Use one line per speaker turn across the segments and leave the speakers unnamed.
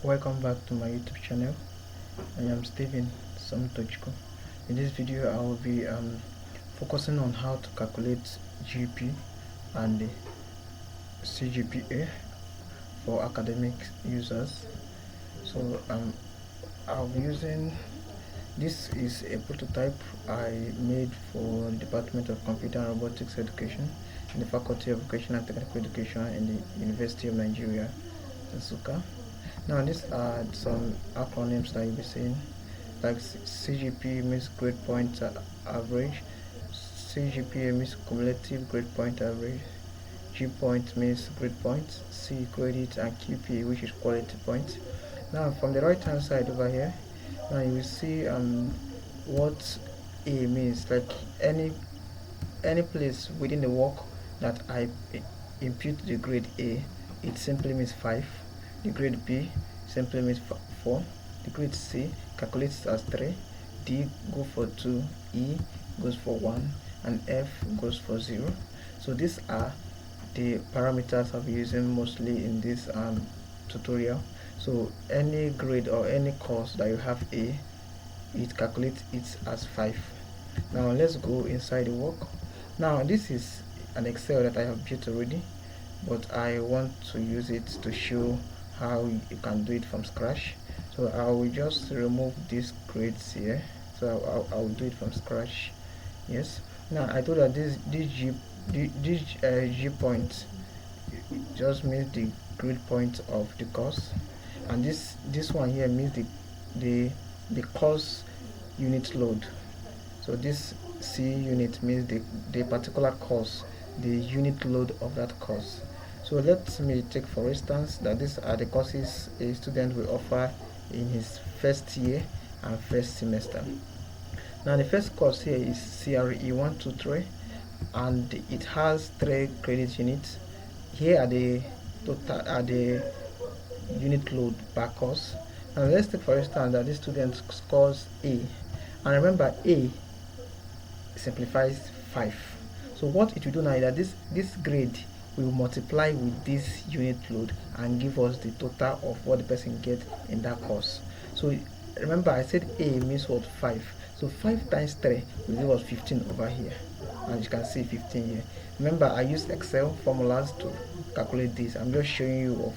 Welcome back to my YouTube channel. I am Steven Somtochko. In this video, I will be focusing on how to calculate GP and the CGPA for academic users. So I'll be using this is a prototype I made for the Department of Computer and Robotics Education in the Faculty of Vocational and Technical Education in the University of Nigeria, Nsukka. Now these are some acronyms that you'll be seeing, like CGP means grade point average, CGPA means cumulative grade point average, G point means grade point, C credit, and QPA, which is quality point. Now from the right hand side over here, now you will see what A means, like any place within the work that I impute the grade A, it simply means 5. The grade B simply means 4. The grade C calculates as 3. D goes for 2. E goes for 1. And F goes for 0. So these are the parameters I'll be using mostly in this tutorial. So any grade or any course that you have A, it calculates it as 5. Now let's go inside the work. Now this is an Excel that I have built already, but I want to use it to show how you can do it from scratch. So I will just remove these grades here. So I'll do it from scratch. Yes. Now I told that this G point just means the grade point of the course, and this one here means the course unit load. So this C unit means the particular course, the unit load of that course. So let me take for instance that these are the courses a student will offer in his first year and first semester. Now the first course here is CRE 123, and it has 3 credit units. Here are the unit load per course. Now let's take for instance that this student scores A, and remember A simplifies 5. So what it will do now is that this grade will multiply with this unit load and give us the total of what the person gets in that course. So remember I said A means what? 5. So 5 times 3 will give us 15 over here, and you can see 15 here. Remember I used Excel formulas to calculate this. I'm just showing you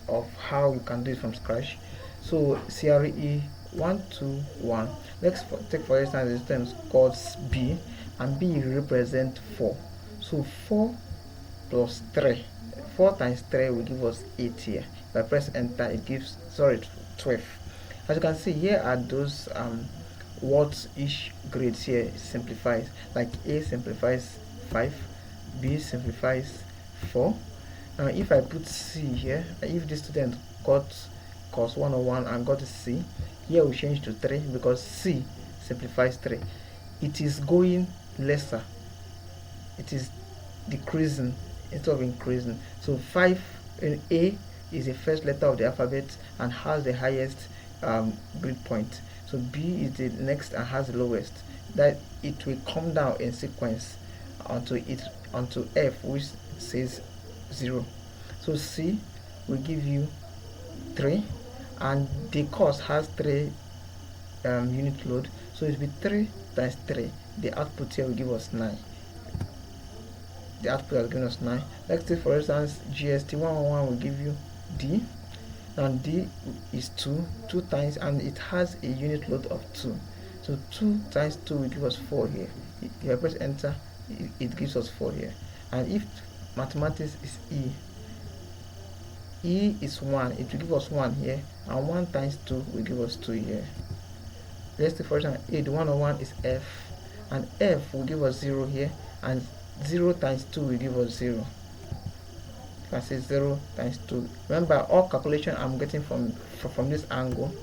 of how you can do it from scratch. So CRE 121, let's take for instance the student scores B, and B represent 4. So 4 plus 3, 4 times 3 will give us 8 here. If I press enter, it gives 12. As you can see, here are those what each grade here simplifies. Like A simplifies 5, B simplifies 4. Now if I put C here, if the student got course 101 and got a C, here we change to 3 because C simplifies 3. It is going lesser, it is decreasing instead of increasing. So 5 in A is the first letter of the alphabet and has the highest grade point. So B is the next and has the lowest. That it will come down in sequence onto F, which says 0. So C will give you 3, and the course has 3 unit load. So it will be 3 times 3. The output here will give us 9. The output has given us 9. Let's say for instance GST 111 will give you D, and D is 2 times, and it has a unit load of 2. So 2 times 2 will give us 4 here. If I press enter, it gives us 4 here. And if mathematics is E is 1, it will give us 1 here, and 1 times 2 will give us 2 here. Let's say for example A, the 101 is F, and F will give us 0 here, and 0 times 2 will give us 0. You can say 0 times 2. Remember, all calculation I'm getting from this angle,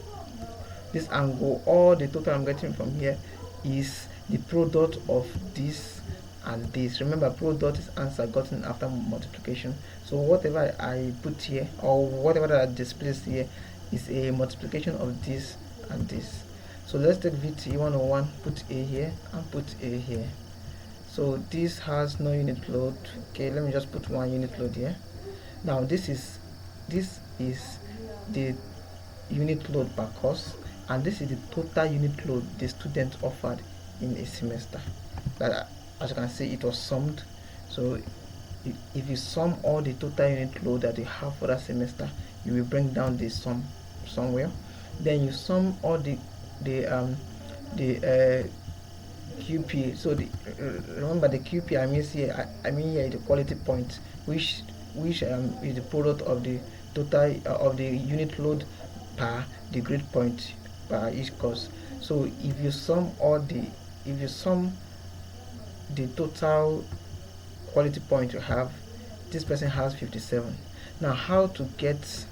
all the total I'm getting from here is the product of this and this. Remember, product is answer gotten after multiplication. So whatever I put here, or whatever that displays here, is a multiplication of this and this. So let's take VT 101, put A here and put A here. So this has no unit load. Okay, let me just put 1 unit load here. Now this is the unit load per course, and this is the total unit load the student offered in a semester. That, as you can see, it was summed. So if you sum all the total unit load that you have for that semester, you will bring down the sum somewhere. Then you sum all the QPA. So remember the QPA I mean here the quality point, which is the product of the total of the unit load per the grade point per each course. So if you sum the total quality point you have, this person has 57. Now how to get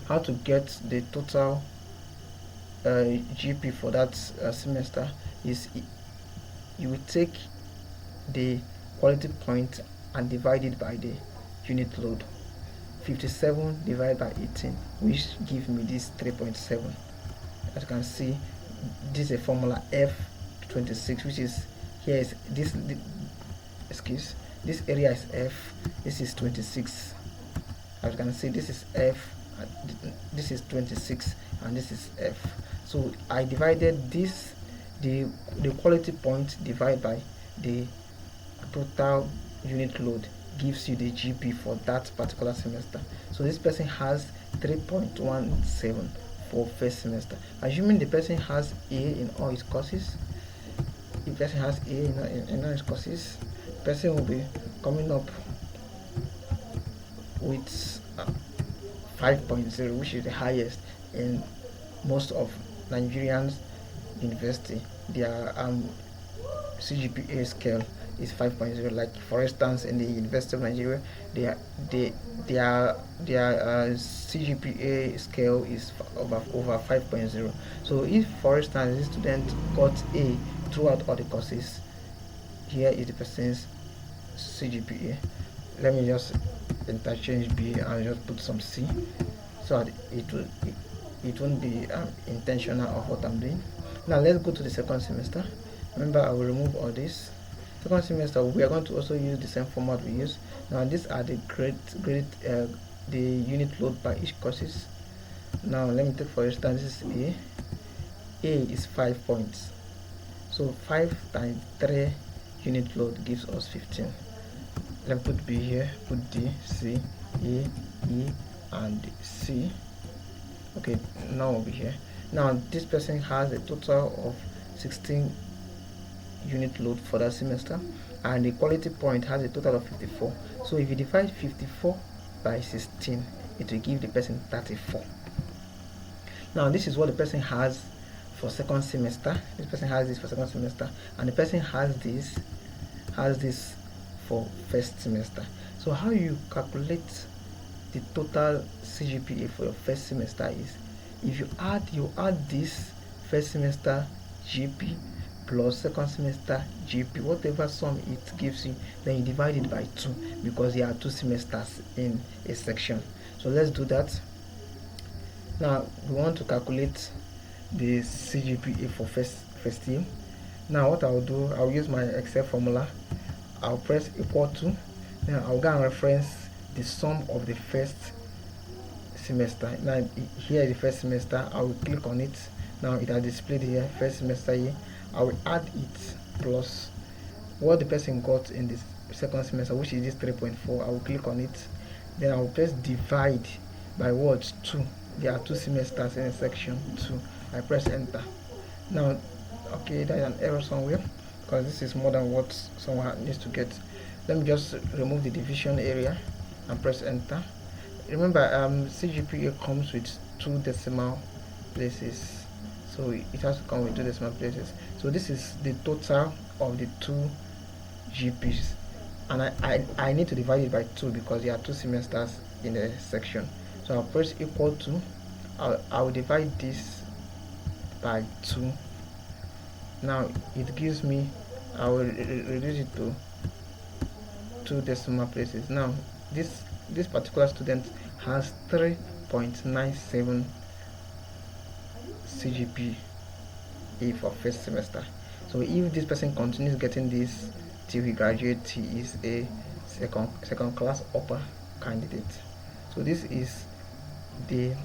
the total GP for that semester is you will take the quality point and divide it by the unit load. 57 divided by 18, which gives me this 3.7. As you can see, this is a formula F26, which is here is this this area is F, this is 26. As you can see, this is F, this is 26, and this is F. So I divided this, the quality point divided by the total unit load gives you the GP for that particular semester. So this person has 3.17 for first semester. Assuming the person has A in all his courses, if the person has A in all his courses, the person will be coming up with 5.0, which is the highest in most of Nigerian university. Their CGPA scale is 5.0. Like for instance, in the University of Nigeria, their CGPA scale is over 5.0. So if for instance the student got A throughout all the courses, here is the person's CGPA. Let me just interchange B and just put some C, so that it won't be intentional of what I'm doing. Now let's go to the second semester. Remember, I will remove all this. Second semester, we are going to also use the same format we use. Now these are the the unit load by each courses. Now let me take for instance this is A. A is 5 points. So 5 times 3 unit load gives us 15. Let me put B here, put D, C, A, E, and C. Okay, now we'll be here. Now this person has a total of 16 unit load for that semester, and the quality point has a total of 54. So if you divide 54 by 16, it will give the person 34. Now this is what the person has for second semester. This person has this for second semester, and the person has this for first semester. So how you calculate the total CGPA for your first semester is, if you add this first semester GP plus second semester GP, whatever sum it gives you, then you divide it by 2, because there are 2 semesters in a section. So let's do that. Now we want to calculate the CGPA for first year. Now what I'll do, I'll use my Excel formula. I'll press equal to, then I'll go and reference the sum of the first semester. Now here is the first semester. I will click on it. Now it has displayed here, first semester year. I will add it plus what the person got in this second semester, which is this 3.4. I will click on it. Then I will press divide by what? 2. There are 2 semesters in a section 2. I press enter. Now, okay, there is an error somewhere, because this is more than what someone needs to get. Let me just remove the division area and press enter. Remember, CGPA comes with 2 decimal places, so it has to come with 2 decimal places. So this is the total of the 2 GPs, and I need to divide it by 2 because there are 2 semesters in the section. So I'll press equal to, I'll divide this by 2. Now it gives me, I will reduce it to 2 decimal places. Now this particular student has 3.97 CGPA for first semester. So if this person continues getting this till he graduates, he is a second class upper candidate. So this is the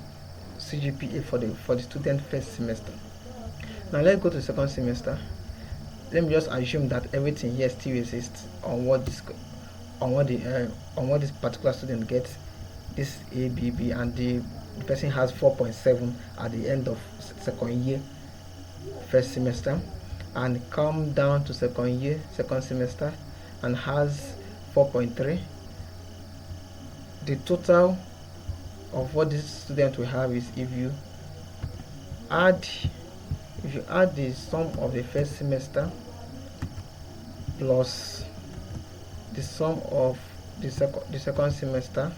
CGPA for the student first semester. Now let's go to the second semester. Let me just assume that everything here still exists on what this particular student gets, this ABB, and the person has 4.7 at the end of second year first semester, and come down to second year second semester and has 4.3. The total of what this student will have is, if you add the sum of the first semester plus the sum of the second semester.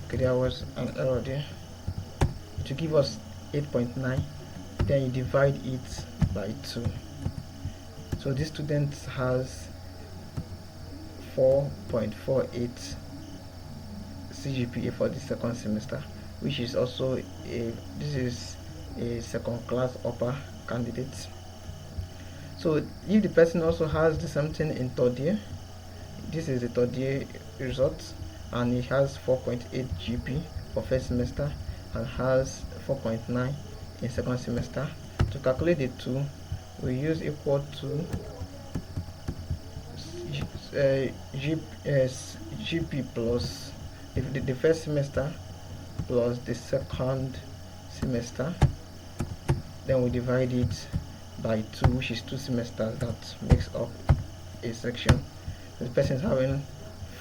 Okay, there was an error there. To give us 8.9, then you divide it by 2. So this student has 4.48 CGPA for the second semester, which is also this is a second class upper candidate. So if the person also has the same thing in third year, this is the third year result, and he has 4.8 GP for first semester and has 4.9 in second semester. To calculate the two, we use equal to GP plus the first semester plus the second semester, then we divide it by 2, which is 2 semesters that makes up a section. The person is having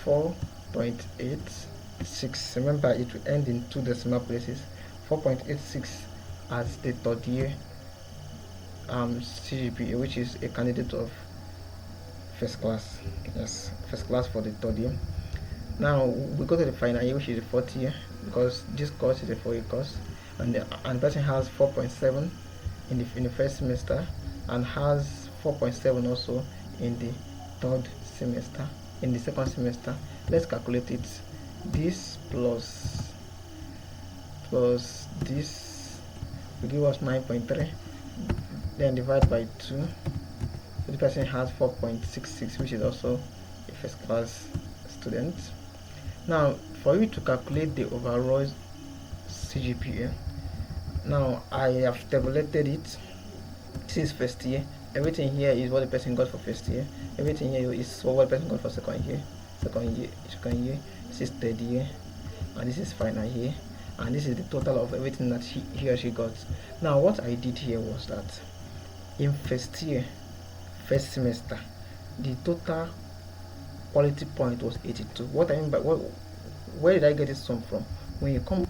4.86. Remember, it will end in 2 decimal places. 4.86 as the third year CGPA, which is a candidate of first class. Yes, first class for the third year. Now we go to the final year, which is the fourth year, because this course is a 4-year course, and the person has 4.7 in the first semester and has 4.7 also in the third semester. In the second semester, let's calculate it. This plus this will give us 9.3, then divide by 2. So the person has 4.66, which is also a first class student. Now for you to calculate the overall CGPA, now I have tabulated it. This is first year. Everything here is what the person got for first year. Everything here is what the person got for second year. This is third year, and this is final year, and this is the total of everything that he or she got. Now what I did here was that in first year first semester, the total quality point was 82. What I mean by where did I get this sum from? When you come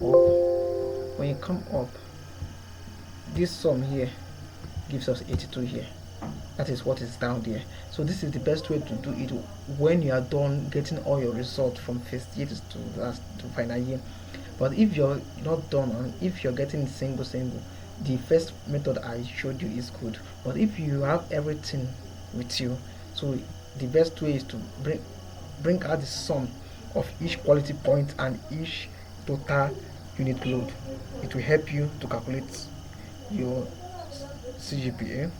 up, this sum here gives us 82 here. That is what is down there. So this is the best way to do it when you are done getting all your results from first year to final year. But if you're not done, and if you're getting single, the first method I showed you is good. But if you have everything with you, so the best way is to bring out the sum of each quality point and each total unit load. It will help you to calculate your CGPA.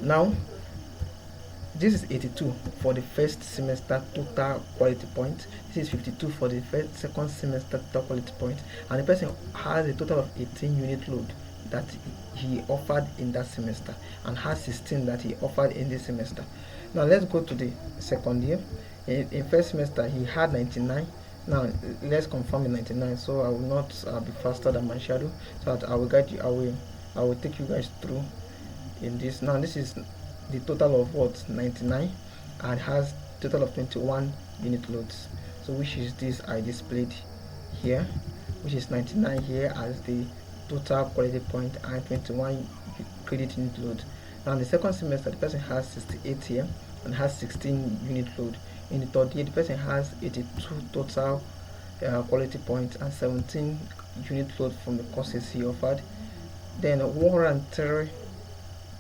Now this is 82 for the first semester total quality point. This is 52 for the second semester total quality point, and the person has a total of 18 unit load that he offered in that semester and has 16 that he offered in this semester. Now let's go to the second year. In first semester he had 99. Now let's confirm the 99, so I will not be faster than my shadow, so that I will guide you. I will take you guys through in this. Now this is the total of what, 99, and has total of 21 unit loads, so which is this I displayed here, which is 99 here as the total quality point and 21 credit unit load. Now in the second semester the person has 68 here and has 16 unit load. In the third year the person has 82 total quality points and 17 unit load from the courses he offered. Then 103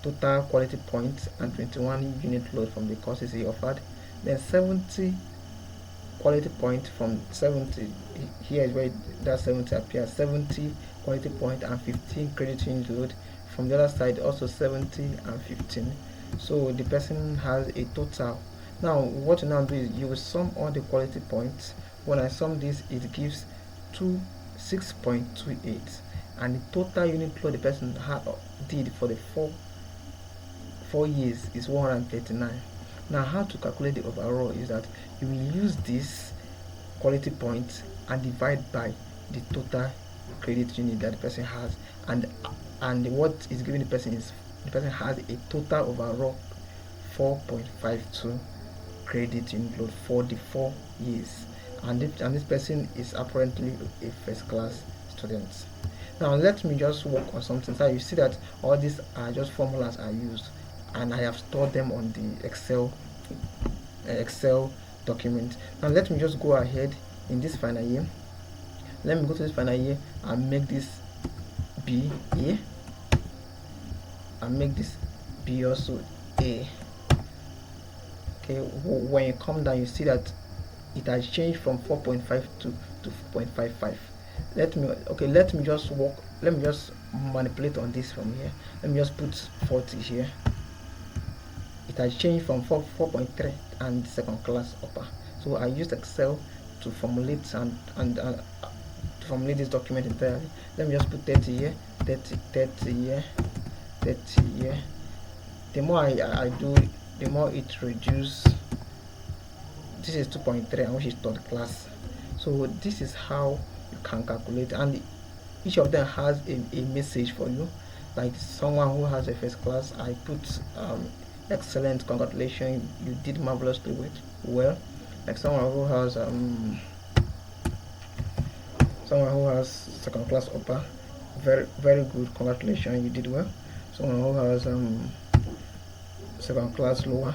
total quality points and 21 unit load from the courses he offered. Then 70 quality points from 70, here is where that 70 appears, 70 quality point and 15 credit unit load. From the other side also 70 and 15, so the person has a total. Now what you now do is you will sum all the quality points. When I sum this, it gives 6.28, and the total unit load the person did for the four years is 139. Now, how to calculate the overall is that you will use this quality point and divide by the total credit unit that the person has, and what is given the person is the person has a total overall 4.52 credit unit load for the 4 years, and this person is apparently a first class student. Now let me just work on something. So you see that all these are just formulas I used, and I have stored them on the Excel document. Now let me just go ahead in this final year. Let me go to this final year and make this B A, and make this B also A. Okay, when you come down, you see that it has changed from 4.52 to 4.55. Let me just manipulate on this from here. Let me just put 40 here. It has changed from 4.3 and second class upper. So I used Excel to formulate to formulate this document entirely. Let me just put 30 here, 30 here, 30 here. The more I do, the more it reduces. This is 2.3, and which is third class. So this is how you can calculate, and each of them has a message for you. Like someone who has a first class, I put excellent, congratulations, you did marvelously well. Like someone who has second class upper, very good, congratulations, you did well. Someone who has second class lower,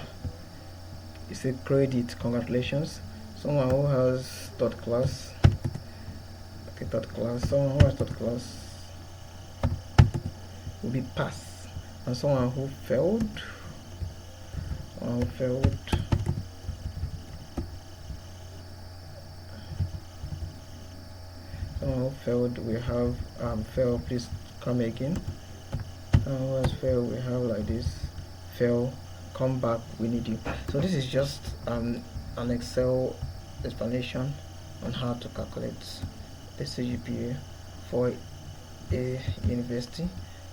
it's a credit, congratulations. Someone who has third class, someone who has third class will be pass, and someone who failed we have fail, please come again. Who has failed, we have like this, fail, come back, we need you. So this is just an Excel explanation on how to calculate the CGPA for a university.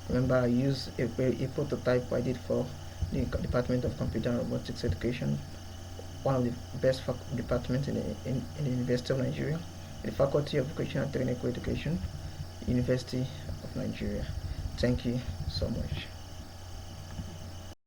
Remember, I used a prototype I did for the Department of Computer and Robotics Education, one of the best departments in the University of Nigeria, the Faculty of Vocational and Technical Education, University of Nigeria. Thank you so much.